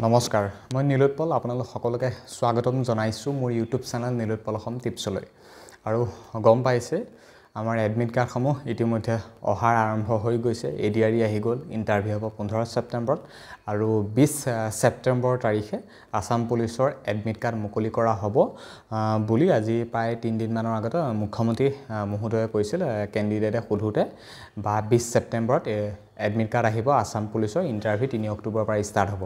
নমস্কাৰ মই নীলোৎপল আপোনালোক সকলোকে স্বাগতম জনাইছো মোৰ ইউটিউব চেনেল নীলোৎপল অসম টিপছলৈ আৰু গম পাইছে আমাৰ এডমিট কাৰ্ডসমূহ ইতিমধ্যে অহাৰ আৰম্ভ হৈ গৈছে এডিআৰই আহি গ'ল ইন্টাৰভিউ হ'ব 15 ছেপ্টেম্বৰত আৰু 20 ছেপ্টেম্বৰ তাৰিখে আসাম পুলিচৰ এডমিট কাৰ্ড মুকলি কৰা হ'ব বুলি আজি প্ৰায় 3 দিন মানৰ আগতে মুখ্যমন্ত্ৰী মহোদয়ে কৈছিল কেণ্ডিডেটে সোধোতে বা 20 ছেপ্টেম্বৰত এডমিট কাৰ্ড আহিব আসাম পুলিচৰ ইন্টাৰভিউ 3 অক্টোবৰৰ পৰা ষ্টাৰ্ট হ'ব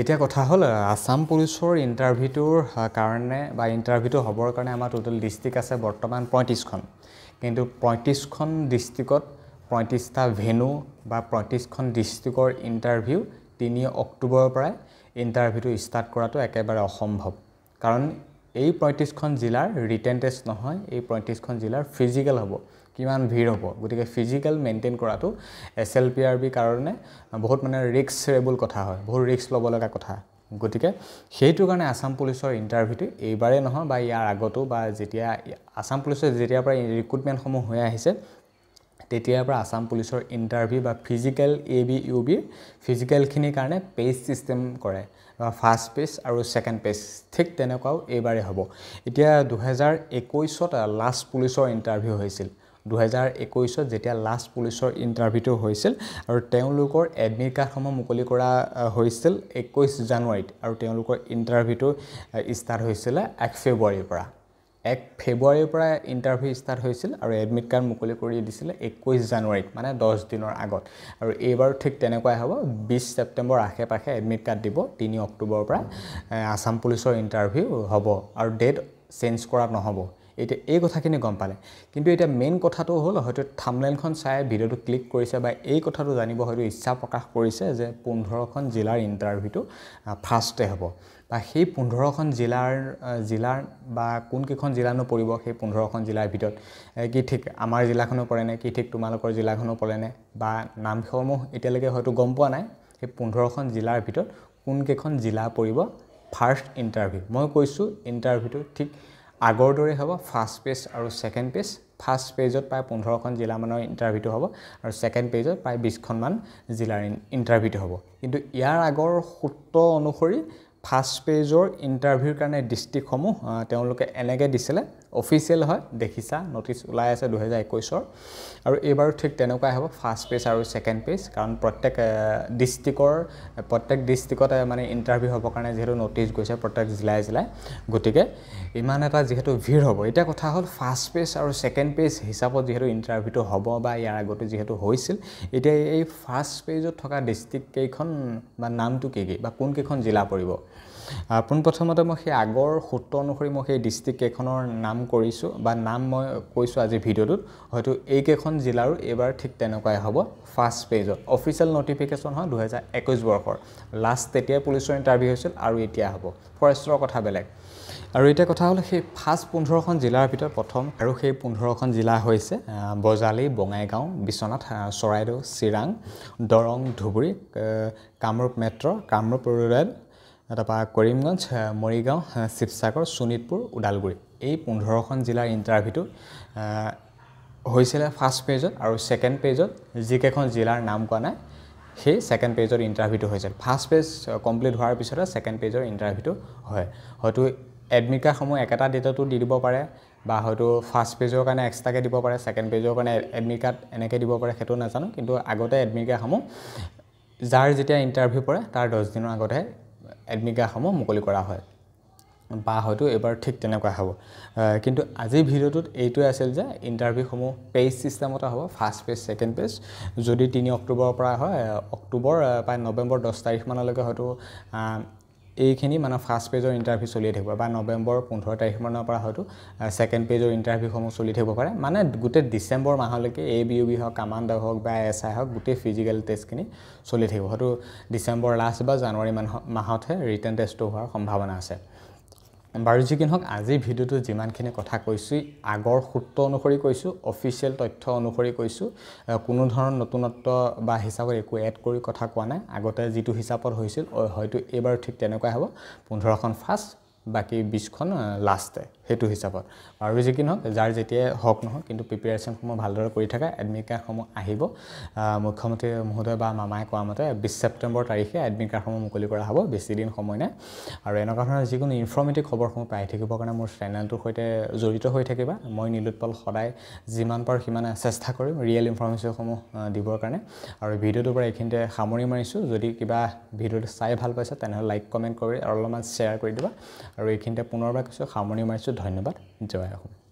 এতিয়া কথা হল আসাম পুলিচৰ ইন্টাৰভিউৰ কাৰণে বা ইন্টাৰভিউটো হবৰ কাৰণে আমাৰ টোটাল ডিস্ট্ৰিক্ট আছে বৰ্তমান 35খন কিন্তু 35খন ডিস্ট্ৰিক্টত 35টা ভেনু বা 35খন ডিস্ট্ৰিক্টৰ ইন্টাৰভিউ 3 অক্টোবৰৰ পৰা ইন্টাৰভিউটো ষ্টাৰ্ট কৰাটো একেবাৰে অসম্ভৱ কাৰণ এই 35খন জিলাৰ ৰিটেন টেষ্ট নহয় এই 35খন জিলাৰ ফিজিক্যাল হ'ব কিমান ভিৰ হ'ব গতিকে ফিজিক্যাল মেইনটেইন কৰাটো এছএলপিআৰবি কাৰণে বহুত মানে ৰিস্কৰেবল কথা হয় বহুত ৰিস্ক ল'ব লগা কথা গতিকে সেইটো কাৰণে আসাম পুলিচৰ ইন্টাৰভিউটো এইবাৰে নহয় বা ইয়াৰ আগতো বা যেতিয়া আসাম পুলিচৰ যেতিয়াৰ পৰা ৰিক্ৰুটমেন্ট সমূহ হৈ আহিছে তেতিয়াৰ পৰা আসাম পুলিচৰ ইন্টাৰভিউ বা ফিজিক্যাল এবি ইউবি ফিজিক্যালখিনিৰ কাৰণে পেজ সিস্টেম কৰে বা ফাৰ্স্ট পেজ আৰু সেকেন্ড পেজ ঠিক তেনেকুৱাও এইবাৰে হ'ব এতিয়া 2021ত লাষ্ট পুলিচৰ ইন্টাৰভিউ হৈছিল 2021ত যেতিয়া লাষ্ট পুলিচৰ ইন্টাৰভিউটো হৈছিল আৰু তেওঁলোকৰ এডমিট কাৰ্ডসমূহ মুকলি কৰা হৈছিল 21 জানুৱাৰীত আৰু তেওঁলোকৰ ইন্টাৰভিউটো ষ্টাৰ্ট হৈছিল 1 ফেব্ৰুৱাৰীৰ পৰা 1 ফেব্ৰুৱাৰীৰ পৰা ইন্টাৰভিউ ষ্টাৰ্ট হৈছিল আৰু এডমিট কাৰ্ড মুকলি কৰি দিছিল 21 জানুৱাৰীত মানে 10 দিনৰ আগত আৰু এইবাৰ ঠিক তেনেকুৱাই হ'ব 20 ছেপ্টেম্বৰ আশে-পাশে এডমিট কাৰ্ড দিব 3 অক্টোবৰৰ পৰা আসাম পুলিচৰ ইন্টাৰভিউ হ'ব আৰু ডেট চেঞ্জ কৰা নহ'ব এটা এই কথাখিনি গম পালে কিন্তু এটা মেইন কথাটো হ'ল হয়তো থাম্বনেইলখন চাই ভিডিওটো ক্লিক কৰিছে বা এই কথাটো জানিব হয়তো ইচ্ছা প্ৰকাশ কৰিছে যে 15খন জিলাৰ ইন্টাৰভিউটো ফাৰ্ষ্টে হ'ব বা সেই 15খন জিলাৰ বা কোন কেইখন জিলানো পৰিব সেই 15খন জিলাৰ ভিতৰত কি ঠিক আমাৰ জিলাখনো পৰে নে কি ঠিক তোমালোকৰ জিলাখনো পৰে নে বা নামসমূহ এতিয়ালৈকে হয়তো গম পোৱা নাই সেই 15খন জিলাৰ ভিতৰত কোন কেইখন জিলা পৰিব ফাৰ্ষ্ট ইন্টাৰভিউ মই কৈছো ইন্টাৰভিউটো ঠিক আগৰ দৰে হ'ব ফাৰ্স্ট পেজ আৰু সেকেন্ড পেজ ফাৰ্স্ট পেজত প্ৰায় 15খন জিলা মানৰ ইন্টাৰভিউটো হ'ব আৰু সেকেন্ড পেজত প্ৰায় 20খন মান জিলাৰ ইন্টাৰভিউটো হ'ব কিন্তু ইয়াৰ আগৰ সূত্ৰ অনুসৰি ফাৰ্স্ট পেজৰ ইন্টাৰভিউৰ কাৰণে ডিস্ট্ৰিক্টসমূহ তেওঁলোকে এনেকৈ দিছিলে অফিচিয়েল হয় দেখিছা নোটিছ ওলাই আছে 2021ৰ আৰু এবাৰ ঠিক তেনেকুৱাই হ'ব ফাৰ্স্ট পেজ আৰু সেকেন্ড পেজ কাৰণ প্ৰত্যেক ডিস্ট্ৰিক্টত মানে ইন্টাৰভিউ হ'ব কাৰণে যেহেতু নোটিছ গৈছে প্ৰত্যেক জিলাই গতিকে ইমান এটা যেহেতু ভিৰ হ'ব এটা কথা হ'ল ফাৰ্স্ট পেজ আৰু সেকেন্ড পেজ হিচাপত যেহেতু ইন্টাৰভিউটো হ'ব বা ইয়াৰ আগতে যেহেতু হৈছিল এতিয়া এই ফাৰ্স্ট পেজত থকা ডিস্ট্ৰিক্ট কেইখন বা নামটো কি বা কোন কেইখন জিলা পৰিব প্ৰথমতে মই সেই আগৰ সূত্ৰ অনুসৰি মই সেই ডিস্ট্ৰিক্ট কেইখনৰ নাম কৰিছো বা নাম মই কৈছো আজি ভিডিওটোত হয়তো এই কেইখন জিলাৰো এবাৰ ঠিক তেনেকুৱাই হ'ব ফাৰ্স্ট পেজত অফিচিয়েল নটিফিকেশন হয় 2021 বৰ্ষৰ লাষ্ট তেতিয়া পুলিচৰ ইন্টাৰভিউ হৈছিল আৰু এতিয়া হ'ব ফৰেষ্টৰ কথা বেলেগ আৰু এটা কথা হ'ল সেই ফাৰ্স্ট 15খন জিলাৰ ভিতৰত প্ৰথম আৰু সেই 15খন জিলা হৈছে বজালী বঙাইগাঁও বিশ্বনাথ চৰাইদেউ চিৰাং দৰং ধুবুৰী কামৰূপ মেট্ৰ কামৰূপ ৰুৰেল তাৰপা কৰিমগঞ্জ মৰিগাঁও শিৱসাগৰ শোণিতপুৰ ওদালগুৰি এই 15খন জিলাৰ ইন্টাৰভিউটো হৈছিল ফাৰ্স্ট পেজত আৰু সেকেন্ড পেজত যিকেখন জিলাৰ নাম কোৱা নাই সেই সেকেন্ড পেজৰ ইন্টাৰভিউটো হৈছিল ফাৰ্স্ট পেজ কমপ্লিট হোৱাৰ পিছত সেকেন্ড পেজৰ ইন্টাৰভিউটো হয় হয়তো এডমিট কাৰ্ডসমূহ একেটা ডেটতো দি দিব পাৰে বা হয়তো ফাৰ্স্ট পেজৰ কাৰণে এক্সট্ৰাকে দিব পাৰে সেকেন্ড পেজৰ কাৰণে এডমিট কাৰ্ড এনেকৈ দিব পাৰে সেইটো নাজানো কিন্তু আগতে এডমিট কাৰ্ডসমূহ যাৰ যেতিয়া ইন্টাৰভিউ পৰে তাৰ 10 দিনৰ আগতে এডমিট কাৰ্ডসমূহ মুকলি কৰা হয় বা হয়তো এবাৰ ঠিক তেনেকুৱা হ'ব কিন্তু আজি ভিডিওটোত এইটোৱে আছিল যে ইন্টাৰভিউসমূহ পেজ সিস্টেমতে হ'ব ফাৰ্স্ট পেজ সেকেন্ড পেজ যদি 3 অক্টোবৰৰ পৰা হয় অক্টোবৰ প্ৰায় নৱেম্বৰ 10 তাৰিখ মানলৈকে হয়তো এইখিনি মানে ফাৰ্স্ট পেজৰ ইন্টাৰভিউ চলি থাকিব বা নৱেম্বৰ 15 তাৰিখ মানৰ পৰা হয়তো সেকেন্ড পেজৰ ইন্টাৰভিউসমূহ চলি থাকিব পাৰে মানে গোটেই ডিসেম্বৰ মাহলৈকে এবিইউবি হওক কামাণ্ডাৰ হওক বা এসআই হওক গোটেই ফিজিক্যাল টেষ্টখিনি চলি থাকিব হয়তো ডিসেম্বৰ লাষ্ট বা জানুৱাৰী মাহতহে ৰিটেন টেষ্টটো হোৱাৰ সম্ভাৱনা আছে বাৰু যিকিন হওক আজি ভিডিওটো যিমানখিনি কথা কৈছো আগৰ সূত্ৰ অনুসৰি কৈছো অফিচিয়েল তথ্য অনুসৰি কৈছো কোনো ধৰণৰ নতুনত্ব বা হিচাপত একো এড কৰি কথা কোৱা নাই আগতে যেটো হিচাপত হৈছিল হয়তো এবাৰ ঠিক তেনেকুৱা হ'ব 15খন ফাৰ্স্ট বাকি 20খন লাষ্টে সেইটো হিচাপত আৰু যি কি নহওক যাৰ যেতিয়াই হওক নহওক কিন্তু প্ৰিপেৰেশ্যনসমূহ ভালদৰে কৰি থকা এডমিট কাৰ্ডসমূহ আহিব মুখ্যমন্ত্ৰী মহোদয় বা মামাই কোৱা মতে 20 ছেপ্টেম্বৰ তাৰিখে এডমিট কাৰ্ডসমূহ মুকলি কৰা হ'ব বেছি দিন সময় নাই আৰু এনেকুৱা ধৰণৰ যিকোনো ইনফৰ্মেটিভ খবৰসমূহ পাই থাকিবৰ কাৰণে মোৰ চেনেলটোৰ সৈতে জড়িত হৈ থাকিবা মই নীলোৎপল সদায় যিমান পাৰোঁ সিমান চেষ্টা কৰিম ৰিয়েল ইনফৰ্মেশ্যনসমূহ দিবৰ কাৰণে আৰু ভিডিঅ'টোৰ পৰা এইখিনিতে সামৰি মাৰিছোঁ যদি কিবা ভিডিঅ'টো চাই ভাল পাইছে তেনেহ'লে লাইক কমেণ্ট কৰি আৰু অলপমান শ্বেয়াৰ কৰি দিবা আৰু এইখিনিতে পুনৰবাৰ কৈছোঁ সামৰি মাৰিছোঁ ধন্যবাদ জয় অসম